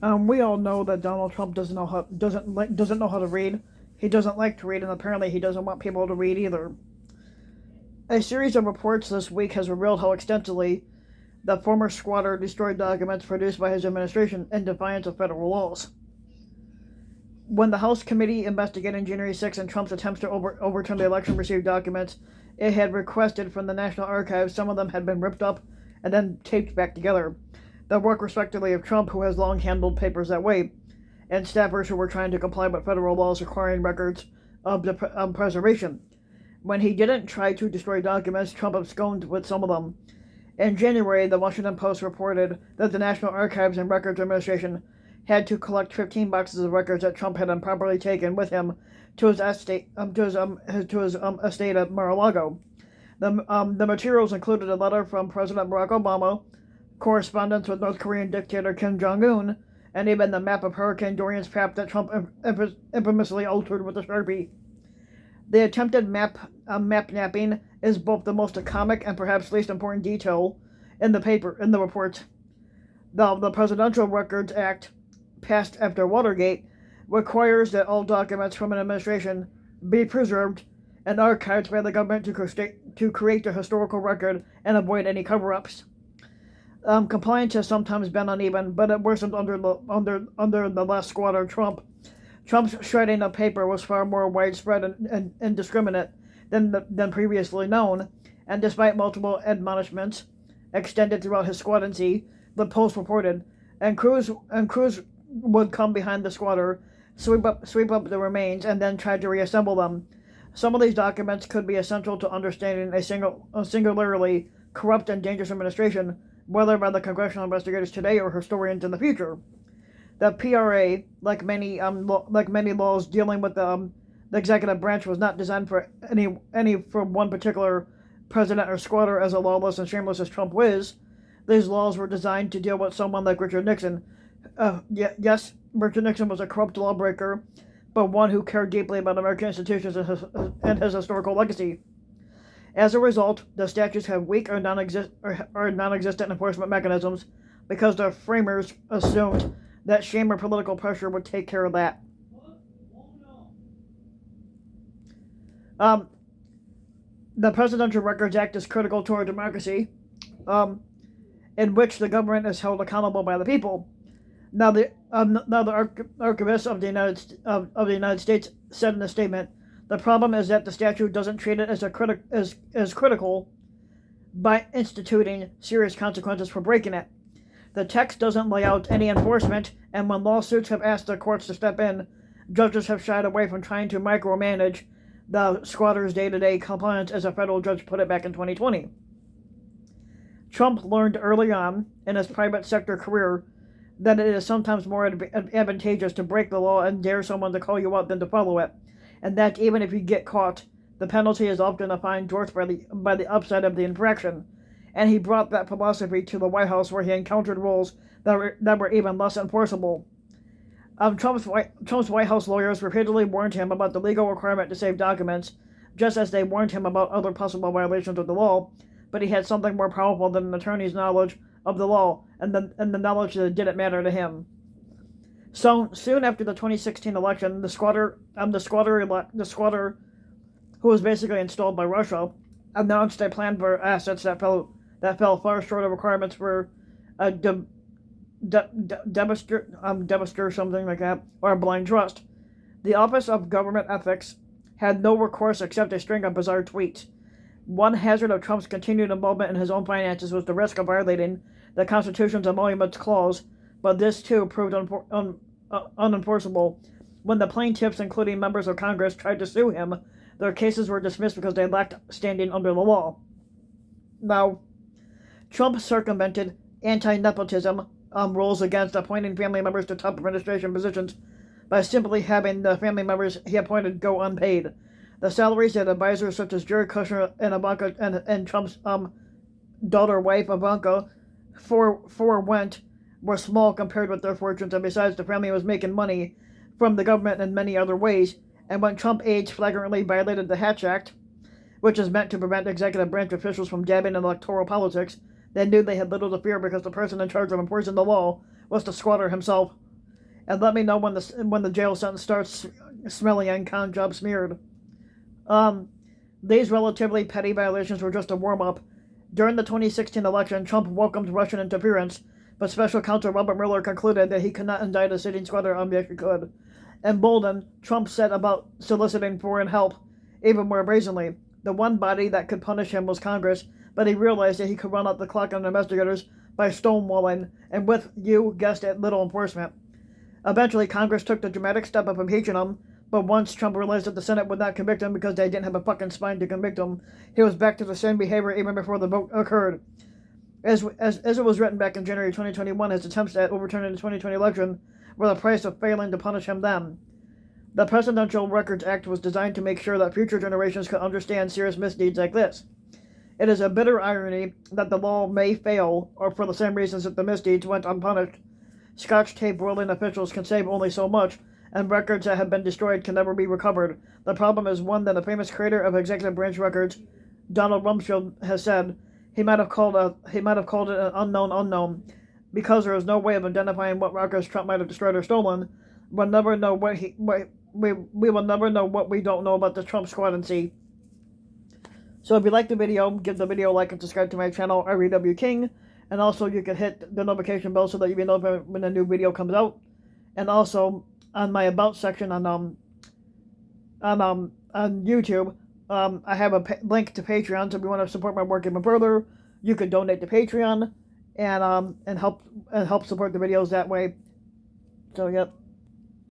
We all know that Donald Trump doesn't know how to read. He doesn't like to read, and apparently he doesn't want people to read either. A series of reports this week has revealed how extensively the former squatter destroyed documents produced by his administration in defiance of federal laws. When the House committee investigating January 6 and Trump's attempts to overturn the election received documents it had requested from the National Archives, some of them had been ripped up and then taped back together. The work, respectively, of Trump, who has long handled papers that way, and staffers who were trying to comply with federal laws requiring records of preservation. When he didn't try to destroy documents, Trump absconded with some of them. In January, the Washington Post reported that the National Archives and Records Administration had to collect 15 boxes of records that Trump had improperly taken with him to his estate, estate at Mar-a-Lago. The materials included a letter from President Barack Obama, correspondence with North Korean dictator Kim Jong-un, and even the map of Hurricane Dorian's path that Trump infamously altered with a Sharpie. The attempted map napping is both the most comic and perhaps least important detail in the report. The Presidential Records Act, passed after Watergate, requires that all documents from an administration be preserved and archived by the government to create a historical record and avoid any cover-ups. Compliance has sometimes been uneven, but it worsened under the last squatter, Trump. Trump's shredding of paper was far more widespread and indiscriminate than previously known, and despite multiple admonishments extended throughout his squattancy, the Post reported, and crews would come behind the squatter, sweep up the remains, and then try to reassemble them. Some of these documents could be essential to understanding a singularly corrupt and dangerous administration, whether by the congressional investigators today or historians in the future. The PRA, like many laws dealing with the executive branch, was not designed for any for one particular president or squatter, as lawless and shameless as Trump is. These laws were designed to deal with someone like Richard Nixon. Yes, Richard Nixon was a corrupt lawbreaker, but one who cared deeply about American institutions and his historical legacy. As a result, the statutes have weak or non-existent enforcement mechanisms because the framers assumed that shame or political pressure would take care of that. The Presidential Records Act is critical to our democracy, in which the government is held accountable by the people. Now, the Archivist of the United States said in a statement, "The problem is that the statute doesn't treat it as critical by instituting serious consequences for breaking it. The text doesn't lay out any enforcement, and when lawsuits have asked the courts to step in, judges have shied away from trying to micromanage the squatter's day-to-day compliance, as a federal judge put it back in 2020. Trump learned early on in his private sector career that it is sometimes more advantageous to break the law and dare someone to call you out than to follow it, and that even if you get caught, the penalty is often a fine dwarfed by the upside of the infraction. And he brought that philosophy to the White House, where he encountered rules that were even less enforceable. Trump's White House lawyers repeatedly warned him about the legal requirement to save documents, just as they warned him about other possible violations of the law, but he had something more powerful than an attorney's knowledge of the law and the knowledge that it didn't matter to him. So soon after the 2016 election, the squatter, who was basically installed by Russia, announced a plan for assets that fell far short of requirements for a debister, something like that, or a blind trust. The Office of Government Ethics had no recourse except a string of bizarre tweets. One hazard of Trump's continued involvement in his own finances was the risk of violating the Constitution's Emoluments Clause, but this too proved unenforceable. When the plaintiffs, including members of Congress, tried to sue him, their cases were dismissed because they lacked standing under the law. Now, Trump circumvented anti-nepotism rules against appointing family members to top administration positions by simply having the family members he appointed go unpaid. The salaries that advisors such as Jared Kushner and Ivanka and Trump's daughter-wife Ivanka forewent were small compared with their fortunes, and besides, the family was making money from the government in many other ways. And when Trump aides flagrantly violated the Hatch Act, which is meant to prevent executive branch officials from dabbing in electoral politics, they knew they had little to fear because the person in charge of enforcing the law was the squatter himself, and let me know when the jail sentence starts smelling and con job smeared. These relatively petty violations were just a warm-up. During the 2016 election, Trump welcomed Russian interference, but special counsel Robert Mueller concluded that he could not indict a sitting squatter unless he could. Emboldened, Trump set about soliciting foreign help even more brazenly. The one body that could punish him was Congress, but he realized that he could run out the clock on investigators by stonewalling, and with, you guessed it, little enforcement. Eventually, Congress took the dramatic step of impeaching him, but once Trump realized that the Senate would not convict him because they didn't have a fucking spine to convict him, he was back to the same behavior even before the vote occurred. As it was written back in January 2021, his attempts at overturning the 2020 election were the price of failing to punish him then. The Presidential Records Act was designed to make sure that future generations could understand serious misdeeds like this. It is a bitter irony that the law may fail, or for the same reasons that the misdeeds went unpunished. Scotch tape rolling officials can save only so much, and records that have been destroyed can never be recovered. The problem is one that the famous creator of executive branch records, Donald Rumsfeld, has said. He might have called it an unknown unknown, because there is no way of identifying what records Trump might have destroyed or stolen. We'll never know we will never know what we don't know about the Trump squad and see. So if you like the video, give the video a like and subscribe to my channel, REW King. And also you can hit the notification bell so that you be notified when a new video comes out. And also on my about section on YouTube, I have a link to Patreon, so if you want to support my work even further, you could donate to Patreon and help support the videos that way. So yep.